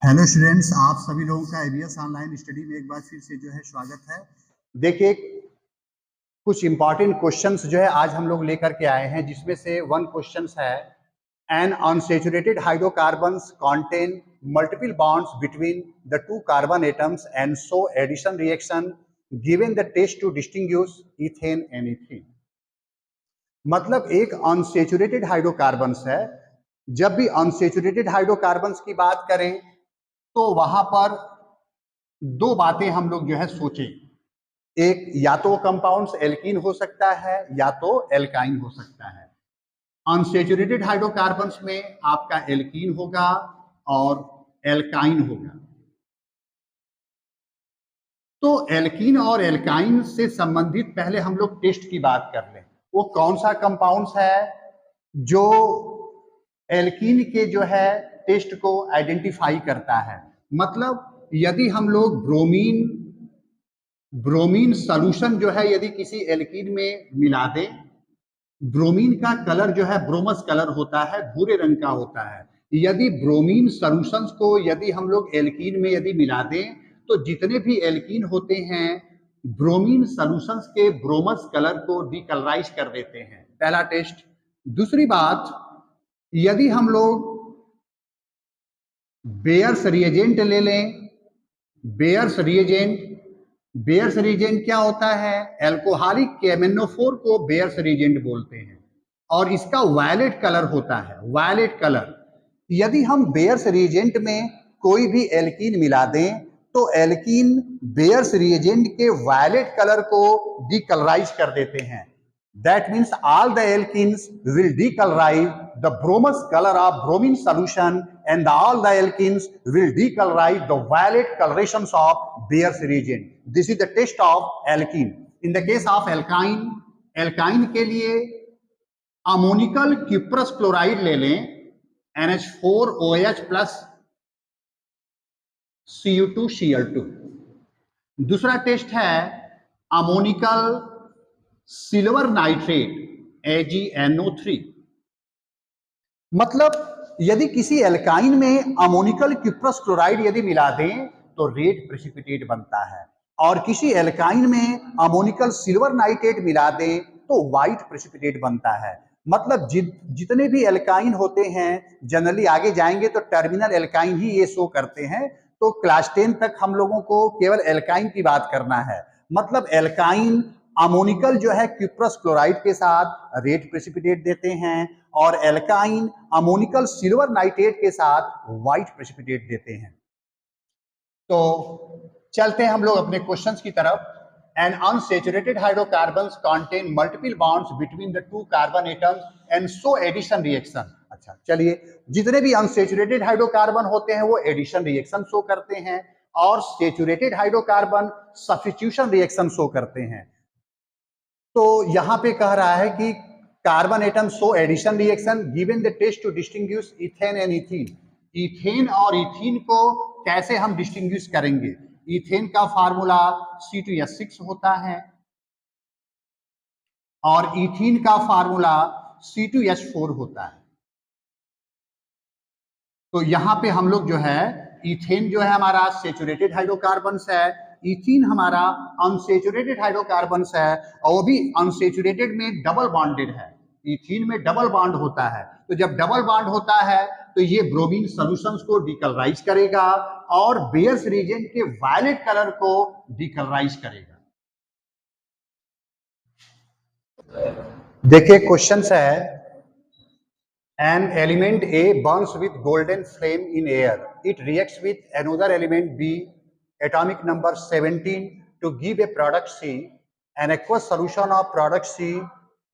Hello students, आप सभी लोगों का एबीएस ऑनलाइन स्टडी में एक बार फिर से जो है स्वागत है। देखिए, कुछ इंपॉर्टेंट क्वेश्चंस जो है आज हम लोग लेकर के आए हैं, जिसमें से वन क्वेश्चंस है an unsaturated hydrocarbons contain multiple bonds between the two carbon atoms and show addition reaction given the test to distinguish ethane and ethene. मतलब एक अनसैचुरेटेड हाइड्रोकार्बन्स है। जब भी अनसैचुरेटेड हाइड्रोकार्बन्स की बात करें तो वहां पर दो बातें हम लोग जो है सोचें। एक, या तो कंपाउंड्स एल्कीन हो सकता है या तो एल्काइन हो सकता है। अनसैचुरेटेड हाइड्रोकार्बन्स में आपका एल्कीन होगा और एल्काइन होगा। तो एल्कीन और एल्काइन से संबंधित पहले हम लोग टेस्ट की बात कर लें। वो कौन सा कंपाउंड्स है जो एल्कीन के जो है टेस्ट को आइडेंटिफाई करता है। मतलब यदि हम लोग ब्रोमीन सॉल्यूशन जो है यदि किसी एल्कीन में मिला दें, ब्रोमीन का कलर जो है ब्रोमस कलर होता है, भूरे रंग का होता है। यदि ब्रोमीन सॉल्यूशंस को यदि हम लोग एल्कीन में यदि मिला दें तो जितने भी एल्कीन होते हैं ब्रोमीन सॉल्यूशंस के ब्रोमस कलर को डिकलराइज कर देते हैं। पहला टेस्ट। दूसरी बात, यदि हम लोग बेयर्स रिएजेंट ले लें, बेयर्स रिएजेंट क्या होता है? एल्कोहलिक केमेनोफोर को बेयर्स रिएजेंट बोलते हैं और इसका वायलेट कलर होता है, वायलेट कलर। यदि हम बेयर्स रिएजेंट में कोई भी एल्कीन मिला दें तो एल्कीन बेयर्स रिएजेंट के वायलेट कलर को डिकलराइज कर देते हैं। That means all the alkenes will decolorize the bromous color of bromine solution and all the alkenes will decolorize the violet colorations of Bayer's reagent. This is the test of alkene. In the case of alkyne, alkyne के लिए ammoniacal cuprous chloride ले लें, NH4OH plus Cu2Cl2। दूसरा test है ammoniacal silver nitrate, AgNO3। मतलब यदि किसी alkyne में अमोनिकल क्यूप्रस क्लोराइड यदि मिला दें तो रेड प्रेसिपिटेट बनता है और किसी एल्काइन में अमोनिकल सिल्वर नाइट्रेट मिला दें तो व्हाइट प्रेसिपिटेट बनता है। मतलब जितने भी एल्काइन होते हैं जनरली आगे जाएंगे तो टर्मिनल एल्काइन ही ये शो करते हैं। तो क्लास 10 तक हम लोगों को केवल एल्काइन की बात करना है। मतलब एल्काइन अमोनिकल जो है क्यूप्रस क्लोराइड के साथ रेड प्रेसिपिटेट देते हैं और एल्काइन अमोनिकल सिल्वर नाइट्रेट के साथ व्हाइट प्रेसिपिटेट देते हैं। तो चलते हैं हम लोग अपने क्वेश्चंस की तरफ। An unsaturated hydrocarbons contain multiple bonds between the two carbon atoms and show addition reaction. अच्छा, चलिए, जितने भी अनसैचुरेटेड हाइड्रोकार्बन होते हैं वो एडिशन रिएक्शन शो करते हैं और saturated hydrocarbon substitution reaction show करते हैं। तो यहां पे कह रहा है कि carbon atom show addition reaction given the test to distinguish ethane and ethene. Ethane और इथीन को कैसे हम डिस्टिंग्विश करेंगे? इथेन का फार्मूला C2H6 होता है और इथीन का फार्मूला C2H4 होता है। तो यहां पे हम लोग जो है इथेन जो है हमारा सैचुरेटेड हाइड्रोकार्बन्स है, इथीन हमारा अनसैचुरेटेड हाइड्रोकार्बन्स है और वो भी अनसैचुरेटेड में डबल बॉन्डेड है। इथीन में डबल बॉन्ड होता है, तो जब डबल बॉन्ड होता है तो ये ब्रोमीन सॉल्यूशंस को डिकलराइज करेगा और बेयर्स रिएजेंट के वायलेट कलर को डिकलराइज करेगा। देखिए क्वेश्चन है, an element A burns with golden flame in air. It reacts with another element B, atomic number 17, to give a product C. An aqueous solution of product C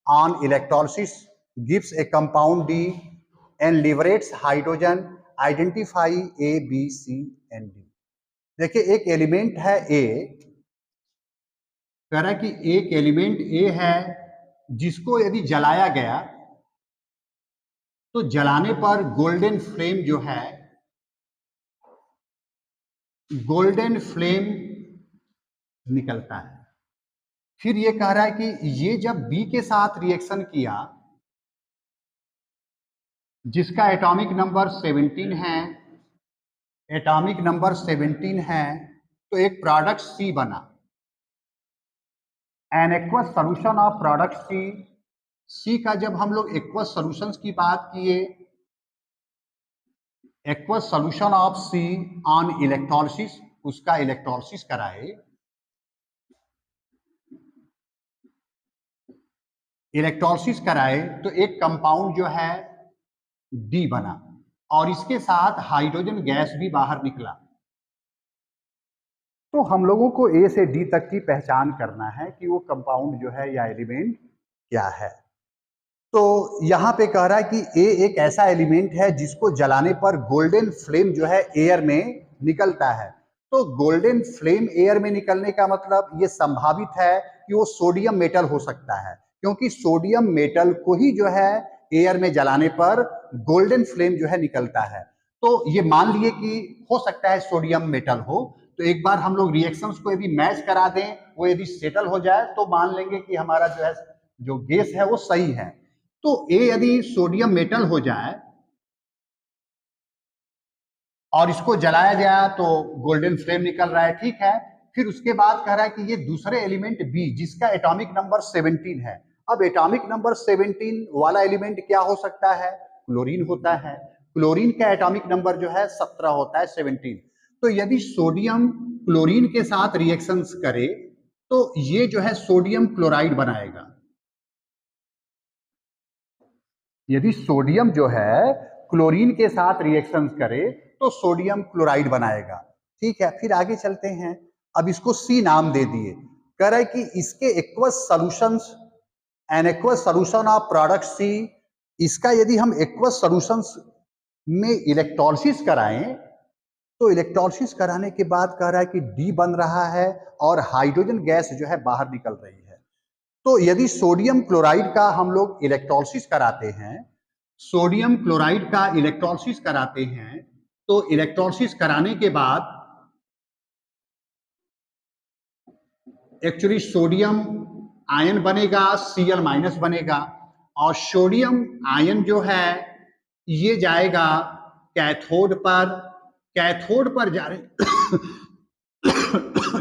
on electrolysis gives a compound D and liberates hydrogen. Identify A, B, C and D. देखिए, एक element है A, कह रहा है कि एक element A है जिसको यदि जलाया गया तो जलाने पर गोल्डन फ्लेम जो है, गोल्डन फ्लेम निकलता है। फिर ये कह रहा है कि ये जब बी के साथ रिएक्शन किया जिसका एटॉमिक नंबर 17 है एटॉमिक नंबर 17 है, तो एक प्रोडक्ट सी बना। An aqueous solution of product C, C का जब हम लोग एक्वस सॉल्यूशंस की बात किए, aqueous solution of C on electrolysis, उसका इलेक्ट्रोलिसिस कराए, इलेक्ट्रोलिसिस कराए तो एक कंपाउंड जो है डी बना और इसके साथ हाइड्रोजन गैस भी बाहर निकला। तो हम लोगों को ए से डी तक की पहचान करना है कि वो कंपाउंड जो है या एलिमेंट क्या है। तो यहां पे कह रहा है कि ए एक ऐसा एलिमेंट है जिसको जलाने पर गोल्डन फ्लेम जो है एयर में निकलता है। तो गोल्डन फ्लेम एयर में निकलने का मतलब ये संभावित है कि वो सोडियम मेटल हो सकता है, क्योंकि सोडियम मेटल को ही जो है एयर में जलाने पर गोल्डन फ्लेम जो है निकलता है। तो ये मान लिए कि हो सकता है सोडियम मेटल हो। तो एक बार हम लोग रिएक्शंस को यदि मैच करा दें, वो यदि सेटल हो जाए तो मान लेंगे कि हमारा जो है जो गैस है वो सही है। तो ए यदि सोडियम मेटल हो जाए और इसको जलाया जाए तो गोल्डन फ्लेम निकल रहा है, ठीक है। फिर उसके बाद कह रहा है कि ये दूसरे एलिमेंट बी जिसका एटॉमिक नंबर 17 है। अब एटॉमिक नंबर 17 वाला एलिमेंट क्या हो सकता है? क्लोरीन होता है। क्लोरीन का एटॉमिक नंबर जो है 17 होता है, 17। तो यदि सोडियम क्लोरीन के साथ रिएक्शंस करे तो ये जो है सोडियम क्लोराइड बनाएगा। यदि सोडियम जो है क्लोरीन के साथ रिएक्शंस करे तो सोडियम क्लोराइड बनाएगा, ठीक है। फिर आगे चलते हैं। अब इसको सी नाम दे दिए। कह रहा है कि इसके aqueous solutions, an aqueous solution of product C, इसका यदि हम एक्वस सॉल्यूशंस में इलेक्ट्रोलिसिस कराएं तो इलेक्ट्रोलिसिस कराने के बाद कह रहा है कि डी बन रहा है और हाइड्रोजन गैस जो है बाहर निकल रही है। तो यदि सोडियम क्लोराइड का हम लोग इलेक्ट्रोलिसिस कराते हैं, सोडियम क्लोराइड का इलेक्ट्रोलिसिस कराते हैं, तो इलेक्ट्रोलिसिस कराने के बाद एक्चुअली सोडियम आयन बनेगा, Cl माइनस बनेगा और सोडियम आयन जो है ये जाएगा कैथोड पर। कैथोड पर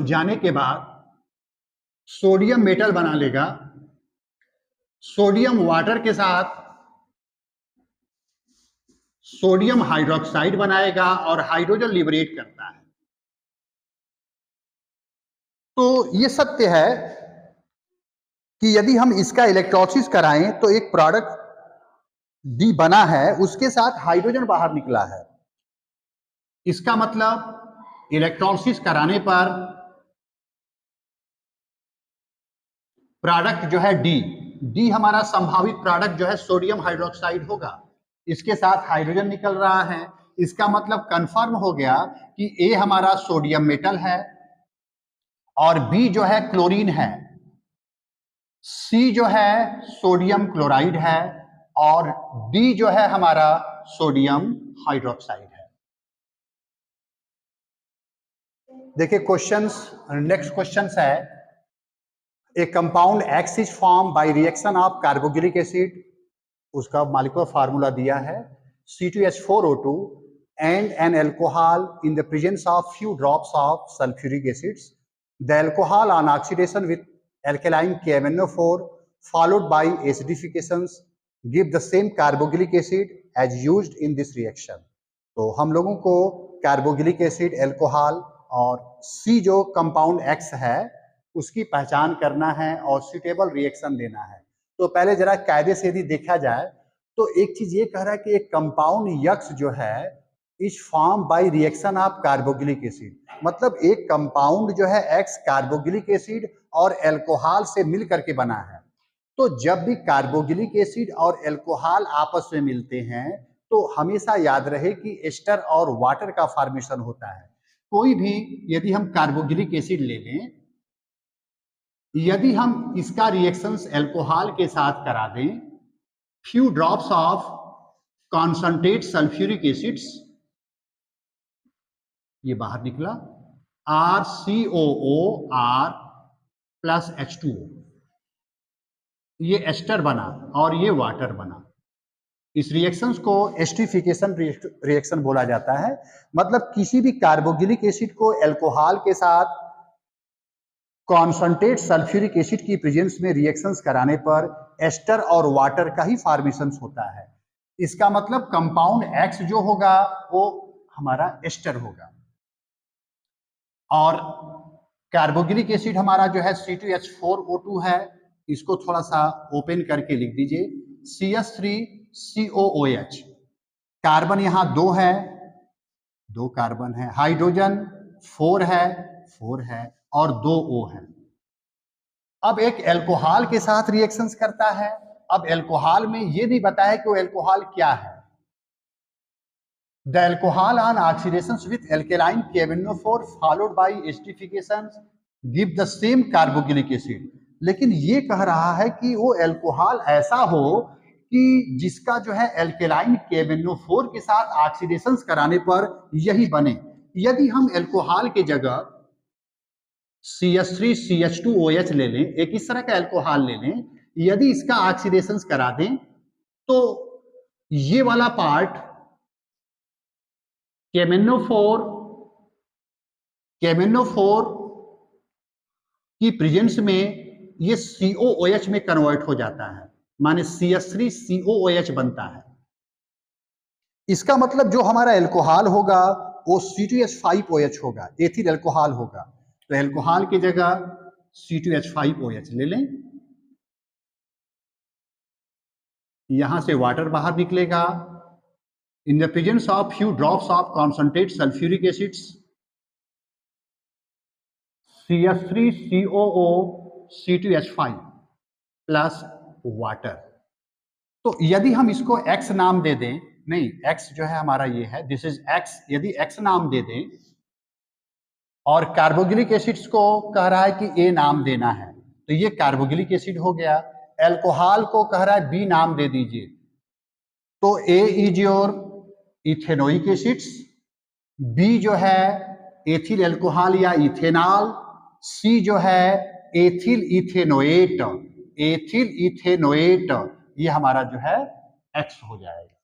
जाने के बाद सोडियम मेटल बना लेगा। सोडियम वाटर के साथ सोडियम हाइड्रोक्साइड बनाएगा और हाइड्रोजन लिबरेट करता है। तो ये सत्य है कि यदि हम इसका इलेक्ट्रोलिसिस कराएं तो एक प्रोडक्ट डी बना है, उसके साथ हाइड्रोजन बाहर निकला है। इसका मतलब इलेक्ट्रोलिसिस कराने पर प्रोडक्ट जो है डी, डी हमारा संभावित प्रोडक्ट जो है सोडियम हाइड्रोक्साइड होगा। इसके साथ हाइड्रोजन निकल रहा है, इसका मतलब कंफर्म हो गया कि ए हमारा सोडियम मेटल है और बी जो है क्लोरीन है, सी जो है सोडियम क्लोराइड है और डी जो है हमारा सोडियम हाइड्रोक्साइड है। देखिए क्वेश्चंस, नेक्स्ट क्वेश्चंस है, ए compound x is form by reaction of carboxylic acid, उसका मॉलिक्यूलर फार्मूला दिया है C2H4O2 and an alcohol in the presence of few drops of sulfuric acids. The alcohol on oxidation with alkaline KMnO4 followed by acidifications give the same carboxylic acid as used in this reaction. तो हम लोगों को carboxylic acid, alcohol और सी जो compound x है उसकी पहचान करना है और सुटेबल रिएक्शन देना है। तो पहले जरा कायदे से यदि देखा जाए तो एक चीज ये कह रहा है कि एक कंपाउंड यक्स जो है is form by reaction of carboxylic acid, मतलब एक कंपाउंड जो है एक्स कार्बोक्सिलिक एसिड और अल्कोहल से मिल करके बना है। तो जब भी कार्बोक्सिलिक एसिड और अल्कोहल आपस में मिलते हैं तो हमेशा याद रहे कि एस्टर और वाटर का फॉर्मेशन होता है। कोई भी यदि हम कार्बोक्सिलिक एसिड ले लें, यदि हम इसका रिएक्शंस अल्कोहल के साथ करा दें, few drops of concentrate sulfuric acids, ये बाहर निकला RCOOR प्लस H2O, ये एस्टर बना और ये वाटर बना। इस रिएक्शंस को एस्टरीफिकेशन रिएक्शन बोला जाता है। मतलब किसी भी कार्बोक्सिलिक एसिड को अल्कोहल के साथ कॉन्संट्रेट सल्फ्यूरिक एसिड की प्रेजेंस में रिएक्शंस कराने पर एस्टर और वाटर का ही फॉर्मेशन होता है। इसका मतलब कंपाउंड एक्स जो होगा वो हमारा एस्टर होगा, और कार्बोक्सिलिक एसिड हमारा जो है C2H4O2 है। इसको थोड़ा सा ओपन करके लिख दीजिए, CH3COOH। कार्बन यहां 2 है, 2 कार्बन है, हाइड्रोजन 4 है और 2 O है। अब एक एल्कोहल के साथ रिएक्शंस करता है। अब एल्कोहल में ये नहीं बताया कि वो एल्कोहल क्या है। The alcohol on oxidations with alkaline KMnO4 followed by esterification give the same carboxylic acid। लेकिन ये कह रहा है कि वो एल्कोहल ऐसा हो कि जिसका जो है एल्केलाइन KMnO4 के साथ ऑक्सीडेशंस कराने पर यही बने। यदि हम एल्कोहल के जगह CH3CH2OH ले लें, एक इस तरह का एल्कोहल ले लें, यदि इसका ऑक्सीडेशंस करा दें तो ये वाला पार्ट KMnO4 की प्रेजेंस में ये COOH में कन्वर्ट हो जाता है, माने CH3COOH बनता है। इसका मतलब जो हमारा एल्कोहल होगा वो C2H5OH होगा, एथिल एल्कोहल होगा। तो एल्कोहल की जगह C2H5OH ले लें, यहां से वाटर बाहर निकलेगा। In the presence of few drops of concentrate sulfuric acids CH3COO C2H5 plus water. तो यदि हम इसको X नाम दे दें, नहीं X जो है हमारा ये है, दिस इज X, यदि X नाम दे दें और कार्बोक्सिलिक एसिड्स को कह रहा है कि A नाम देना है, तो ये कार्बोक्सिलिक एसिड हो गया। एल्कोहल को कह रहा है B नाम दे दीजिए, तो A is your ethanoic acids, B जो है एथिल एल्कोहल या इथेनॉल, C जो है एथिल इथेनोएट, ये हमारा जो है X हो जाएगा।